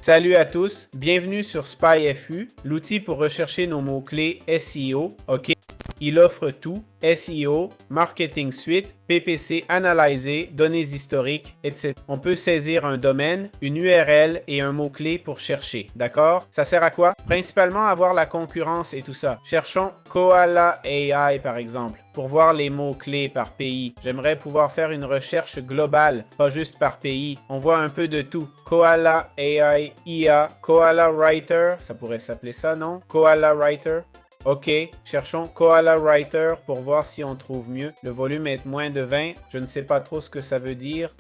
Salut à tous, bienvenue sur SpyFU, l'outil pour rechercher nos mots-clés SEO, ok? Il offre tout, SEO, Marketing Suite, PPC analysé, données historiques, etc. On peut saisir un domaine, une URL et un mot-clé pour chercher, d'accord? Ça sert à quoi? Principalement à voir la concurrence et tout ça. Cherchons Koala AI par exemple, pour voir les mots-clés par pays. J'aimerais pouvoir faire une recherche globale, pas juste par pays. On voit un peu de tout. Koala AI, IA, Koala Writer, ça pourrait s'appeler ça, non? Koala Writer. Ok, cherchons Koala Writer pour voir si on trouve mieux. Le volume est moins de 20. Je ne sais pas trop ce que ça veut dire.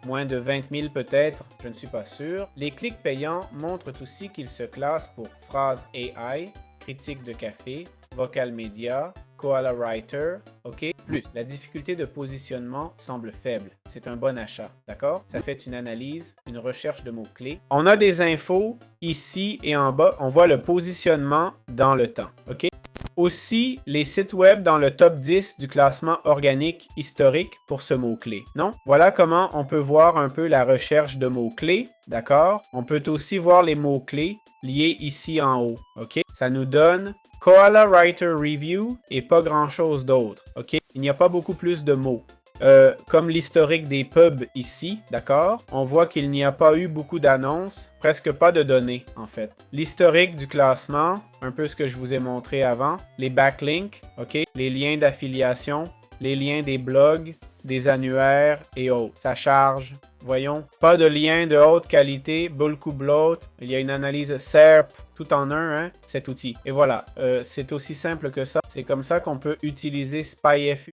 Moins de 20 000 peut-être. Je ne suis pas sûr. Les clics payants montrent aussi qu'ils se classent pour phrase AI, critique de café, vocal média, Koala Writer, ok? Plus, la difficulté de positionnement semble faible. C'est un bon achat, d'accord? Ça fait une analyse, une recherche de mots-clés. On a des infos ici et en bas. On voit le positionnement dans le temps, ok? Aussi, les sites web dans le top 10 du classement organique historique pour ce mot-clé, non? Voilà comment on peut voir un peu la recherche de mots-clés, d'accord? On peut aussi voir les mots-clés liés ici en haut, ok? Ça nous donne Koala Writer Review et pas grand-chose d'autre, ok? Il n'y a pas beaucoup plus de mots. Comme l'historique des pubs ici, d'accord? On voit qu'il n'y a pas eu beaucoup d'annonces, presque pas de données en fait. L'historique du classement, un peu ce que je vous ai montré avant, les backlinks, ok? Les liens d'affiliation, les liens des blogs, des annuaires et autres. Ça charge. Voyons, pas de lien de haute qualité, beaucoup bloat. Il y a une analyse SERP, tout en un, hein, cet outil. Et voilà, c'est aussi simple que ça. C'est comme ça qu'on peut utiliser SpyFU.